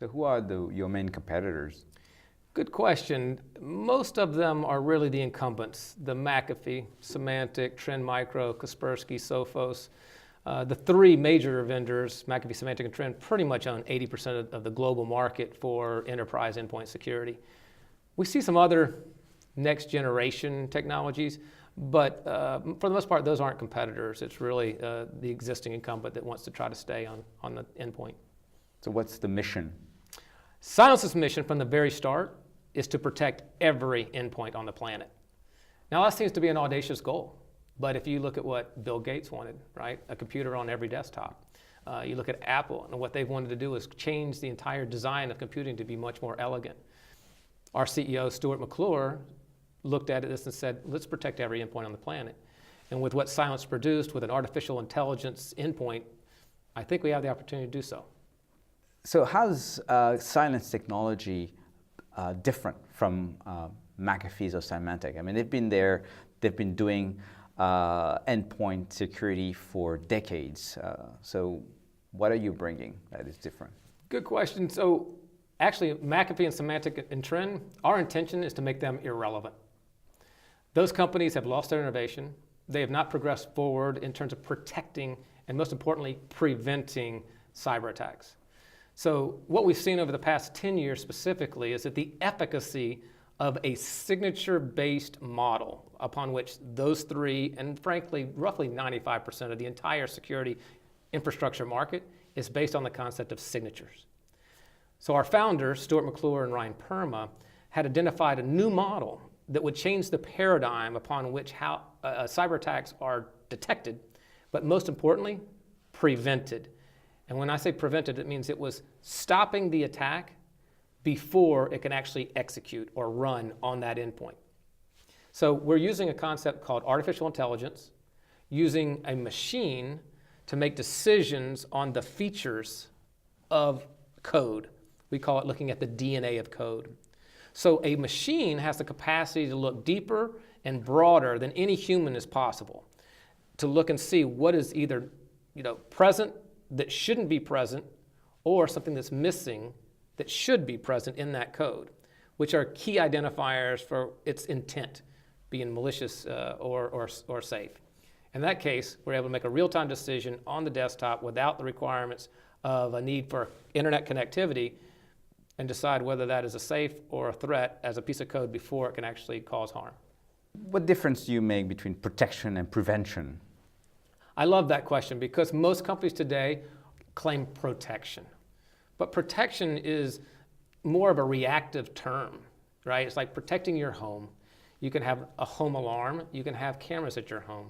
So who are your main competitors? Good question. Most of them are really the incumbents, the McAfee, Symantec, Trend Micro, Kaspersky, Sophos. The three major vendors, McAfee, Symantec, and Trend, pretty much own 80% of the global market for enterprise endpoint security. We see some other next generation technologies, but for the most part, those aren't competitors. It's really the existing incumbent that wants to try to stay on the endpoint. So what's the mission? Cylance's mission from the very start is to protect every endpoint on the planet. Now that seems to be an audacious goal, but if you look at what Bill Gates wanted, right? A computer on every desktop. You look at Apple, and what they've wanted to do is change the entire design of computing to be much more elegant. Our CEO, Stuart McClure, looked at this and said, let's protect every endpoint on the planet. And with what Cylance produced with an artificial intelligence endpoint, I think we have the opportunity to do so. So how's Cylance technology different from McAfee's or Symantec? I mean, they've been there, they've been doing endpoint security for decades. So what are you bringing that is different? Good question. So actually, McAfee and Symantec and Trend, our intention is to make them irrelevant. Those companies have lost their innovation. They have not progressed forward in terms of protecting and, most importantly, preventing cyber attacks. So what we've seen over the past 10 years specifically is that the efficacy of a signature-based model upon which those three, and frankly, roughly 95% of the entire security infrastructure market is based on the concept of signatures. So our founders, Stuart McClure and Ryan Perma, had identified a new model that would change the paradigm upon which how cyber attacks are detected, but most importantly, prevented. And when I say prevented, it means it was stopping the attack before it can actually execute or run on that endpoint. So we're using a concept called artificial intelligence, using a machine to make decisions on the features of code. We call it looking at the DNA of code. So a machine has the capacity to look deeper and broader than any human is possible, to look and see what is either present that shouldn't be present, or something that's missing that should be present in that code, which are key identifiers for its intent, being malicious or safe. In that case, we're able to make a real-time decision on the desktop without the requirements of a need for internet connectivity and decide whether that is a safe or a threat as a piece of code before it can actually cause harm. What difference do you make between protection and prevention? I love that question because most companies today claim protection. But protection is more of a reactive term, right? It's like protecting your home. You can have a home alarm. You can have cameras at your home.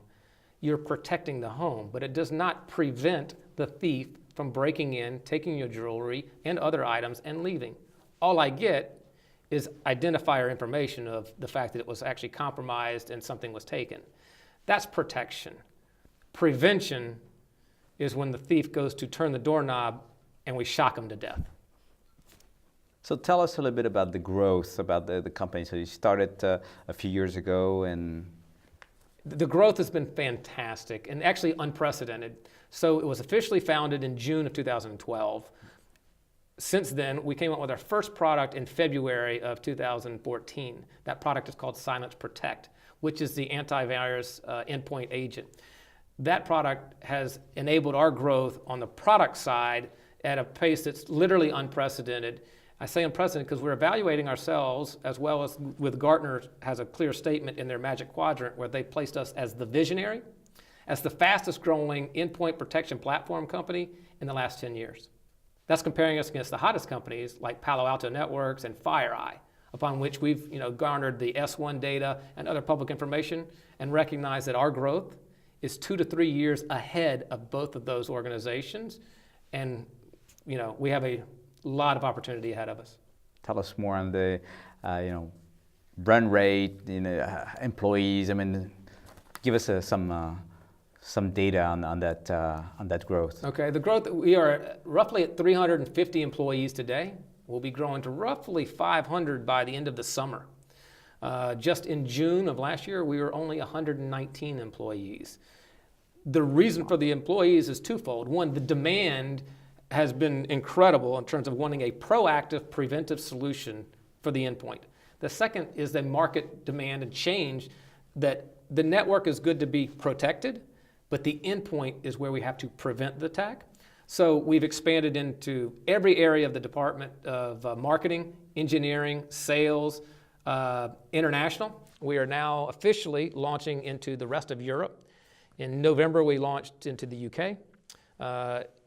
You're protecting the home, but it does not prevent the thief from breaking in, taking your jewelry and other items and leaving. All I get is identifier information of the fact that it was actually compromised and something was taken. That's protection. Prevention is when the thief goes to turn the doorknob and we shock him to death. So tell us a little bit about the growth, about the company. So you started a few years ago, and the growth has been fantastic and actually unprecedented. So it was officially founded in June of 2012. Since then, we came up with our first product in February of 2014. That product is called Cylance Protect, which is the antivirus endpoint agent. That product has enabled our growth on the product side at a pace that's literally unprecedented. I say unprecedented because we're evaluating ourselves, as well as with Gartner has a clear statement in their Magic Quadrant where they placed us as the visionary, as the fastest growing endpoint protection platform company in the last 10 years. That's comparing us against the hottest companies like Palo Alto Networks and FireEye, upon which we've garnered the S1 data and other public information and recognize that our growth is 2 to 3 years ahead of both of those organizations. And we have a lot of opportunity ahead of us. Tell us more on the run rate, employees. I mean, give us some data on that growth. Okay, the growth, we are roughly at 350 employees today. We'll be growing to roughly 500 by the end of the summer. Just in June of last year, we were only 119 employees. The reason for the employees is twofold. One, the demand has been incredible in terms of wanting a proactive preventive solution for the endpoint. The second is the market demand and change that the network is good to be protected, but the endpoint is where we have to prevent the attack. So we've expanded into every area of the department of marketing, engineering, sales, international. We are now officially launching into the rest of Europe. In November, we launched into the UK.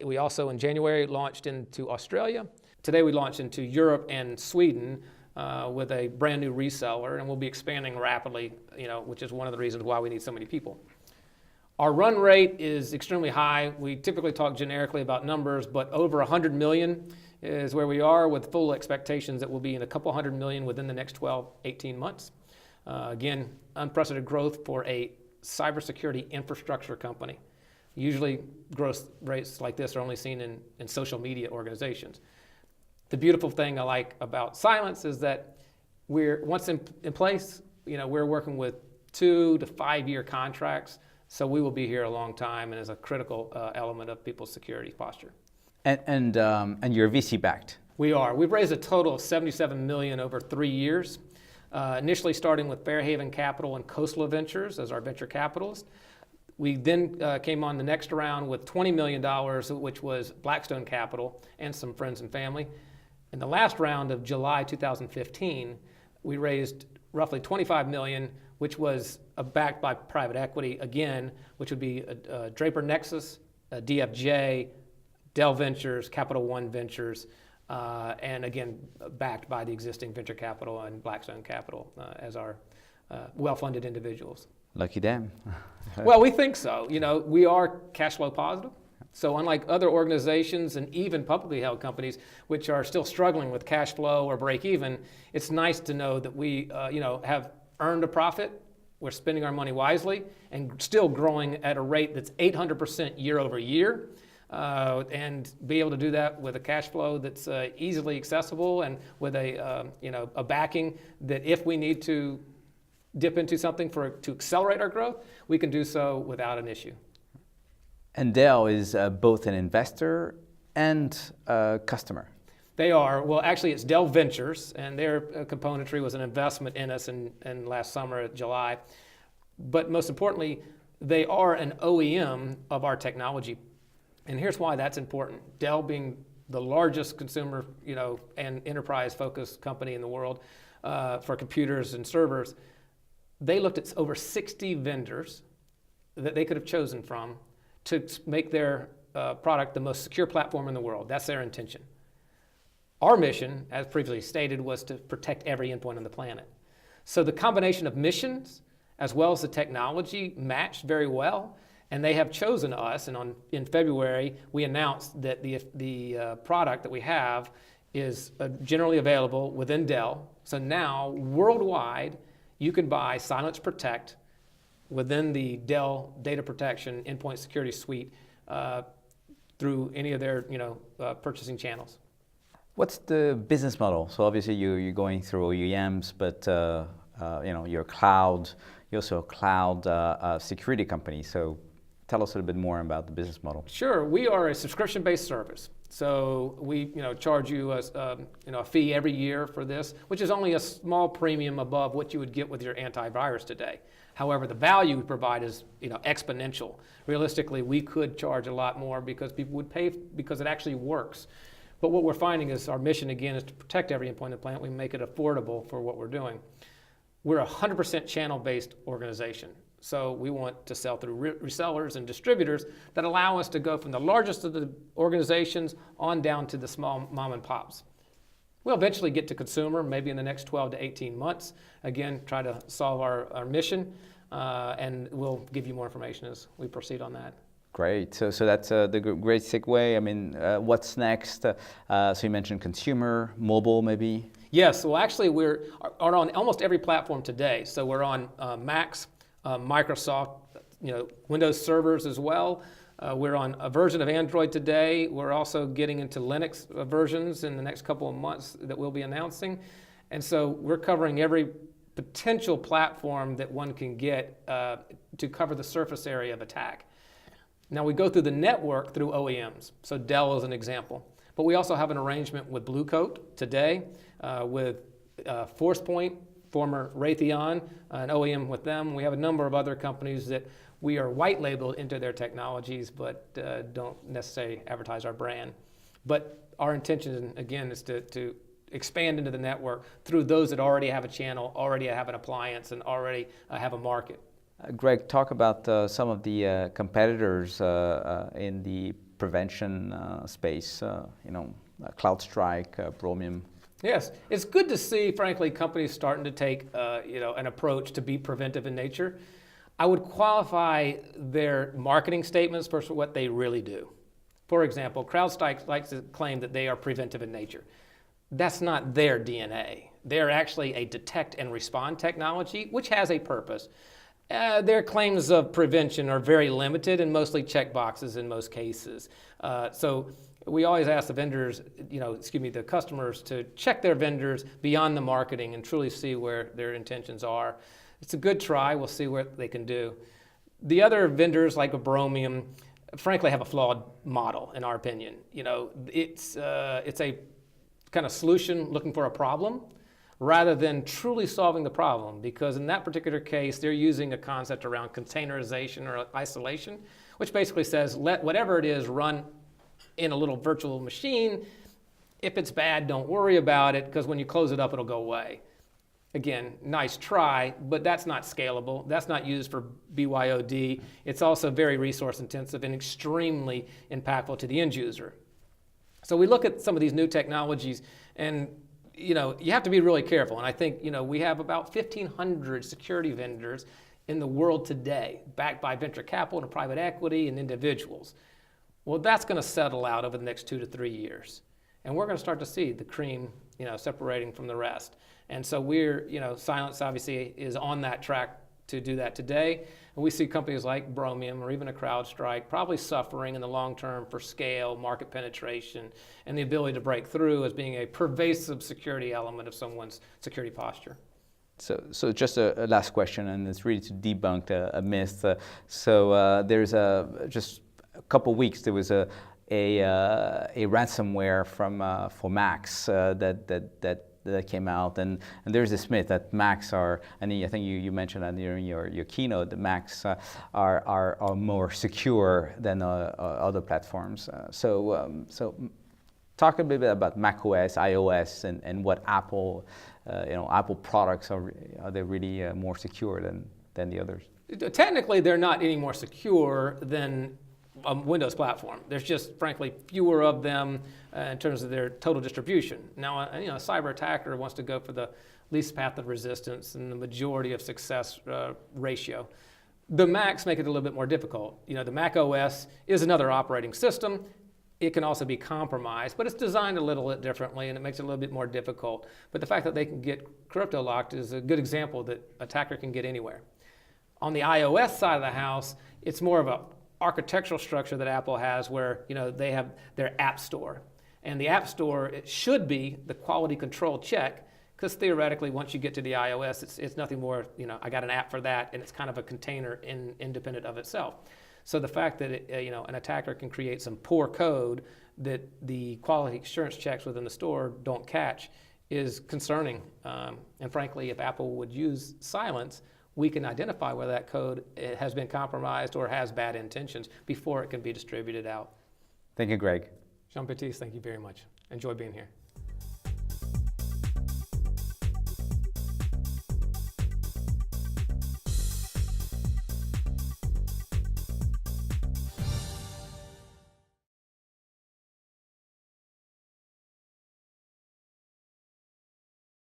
We also, in January, launched into Australia. Today, we launched into Europe and Sweden with a brand new reseller, and we'll be expanding rapidly, which is one of the reasons why we need so many people. Our run rate is extremely high. We typically talk generically about numbers, but over 100 million is where we are, with full expectations that we'll be in a couple hundred million within the next 12, 18 months. Again, unprecedented growth for a cybersecurity infrastructure company. Usually growth rates like this are only seen in social media organizations. The beautiful thing I like about Cylance is that once in place, we're working with 2 to 5 year contracts, so we will be here a long time and is a critical element of people's security posture. And you're VC backed. We are. We've raised a total of $77 million over 3 years, initially starting with Fairhaven Capital and Coastal Ventures as our venture capitalist. We then came on the next round with $20 million, which was Blackstone Capital and some friends and family. In the last round of July 2015, we raised roughly $25 million, which was backed by private equity again, which would be Draper Nexus, DFJ, Dell Ventures, Capital One Ventures, and again, backed by the existing venture capital and Blackstone Capital as our well-funded individuals. Lucky them. Well, we think so. We are cash flow positive. So unlike other organizations and even publicly held companies, which are still struggling with cash flow or break even, it's nice to know that we have earned a profit, we're spending our money wisely, and still growing at a rate that's 800% year over year. And be able to do that with a cash flow that's easily accessible and with a backing that if we need to dip into something to accelerate our growth, we can do so without an issue. And Dell is both an investor and a customer. They are. Well, actually, it's Dell Ventures, and their componentry was an investment in us in last summer, July. But most importantly, they are an OEM of our technology. And here's why that's important. Dell being the largest consumer, and enterprise-focused company in the world for computers and servers, they looked at over 60 vendors that they could have chosen from to make their product the most secure platform in the world. That's their intention. Our mission, as previously stated, was to protect every endpoint on the planet. So the combination of missions as well as the technology matched very well, and they have chosen us. And in February, we announced that the product that we have is generally available within Dell. So now, worldwide, you can buy Cylance Protect within the Dell Data Protection Endpoint Security Suite through any of their purchasing channels. What's the business model? So obviously you're going through OEMs, but you're cloud. You're also a cloud security company. So tell us a little bit more about the business model. Sure, we are a subscription-based service. So we charge you a fee every year for this, which is only a small premium above what you would get with your antivirus today. However, the value we provide is exponential. Realistically, we could charge a lot more because people would pay because it actually works. But what we're finding is our mission, again, is to protect every endpoint in the planet. We make it affordable for what we're doing. We're a 100% channel-based organization. So we want to sell through resellers and distributors that allow us to go from the largest of the organizations on down to the small mom and pops. We'll eventually get to consumer, maybe in the next 12 to 18 months. Again, try to solve our mission, and we'll give you more information as we proceed on that. Great. So that's the great segue. I mean, what's next? So you mentioned consumer, mobile, maybe? Yes. Well, actually, we're on almost every platform today. So we're on Macs, Microsoft, Windows servers as well. We're on a version of Android today. We're also getting into Linux versions in the next couple of months that we'll be announcing. And so we're covering every potential platform that one can get to cover the surface area of attack. Now we go through the network through OEMs. So Dell is an example. But we also have an arrangement with Blue Coat today, with ForcePoint, former Raytheon, an OEM with them. We have a number of other companies that we are white labeled into their technologies, but don't necessarily advertise our brand. But our intention, again, is to expand into the network through those that already have a channel, already have an appliance, and already have a market. Greg, talk about some of the competitors in the prevention space, CrowdStrike, Bromium. Yes, it's good to see, frankly, companies starting to take an approach to be preventive in nature. I would qualify their marketing statements versus what they really do. For example, CrowdStrike likes to claim that they are preventive in nature. That's not their DNA. They're actually a detect and respond technology, which has a purpose. Their claims of prevention are very limited and mostly check boxes in most cases. So we always ask the vendors, the customers to check their vendors beyond the marketing and truly see where their intentions are. It's a good try. We'll see what they can do. The other vendors like a Bromium, frankly, have a flawed model, in our opinion. It's a kind of solution looking for a problem rather than truly solving the problem, because in that particular case, they're using a concept around containerization or isolation, which basically says let whatever it is run in a little virtual machine. If it's bad, don't worry about it, because when you close it up, it'll go away. Again, nice try, but that's not scalable. That's not used for BYOD. It's also very resource intensive and extremely impactful to the end user. So we look at some of these new technologies, and you have to be really careful. And I think we have about 1,500 security vendors in the world today, backed by venture capital and private equity and individuals. Well, that's going to settle out over the next 2 to 3 years, and we're going to start to see the cream, separating from the rest. And so Cylance obviously is on that track to do that today. And we see companies like Bromium or even a CrowdStrike probably suffering in the long term for scale, market penetration, and the ability to break through as being a pervasive security element of someone's security posture. So just a last question, and it's really to debunk a myth. There's just a couple weeks there was a ransomware for Macs that came out, and there's this myth that Macs are, and I think you mentioned that during your keynote, that Macs are more secure than other platforms. So talk a bit about macOS, iOS, and what Apple products are they really more secure than the others? Technically, they're not any more secure than a Windows platform. There's just, frankly, fewer of them in terms of their total distribution. Now, a cyber attacker wants to go for the least path of resistance and the majority of success ratio. The Macs make it a little bit more difficult. The Mac OS is another operating system. It can also be compromised, but it's designed a little bit differently, and it makes it a little bit more difficult. But the fact that they can get crypto locked is a good example that an attacker can get anywhere. On the iOS side of the house, it's more of a architectural structure that Apple has, where they have their App Store, and the App Store, it should be the quality control check, because theoretically once you get to the iOS, it's nothing more. I got an app for that, and it's kind of a container independent of itself. So the fact that an attacker can create some poor code that the quality assurance checks within the store don't catch is concerning. And frankly, if Apple would use Cylance, we can identify whether that code has been compromised or has bad intentions before it can be distributed out. Thank you, Greg. Baptiste, thank you very much. Enjoy being here.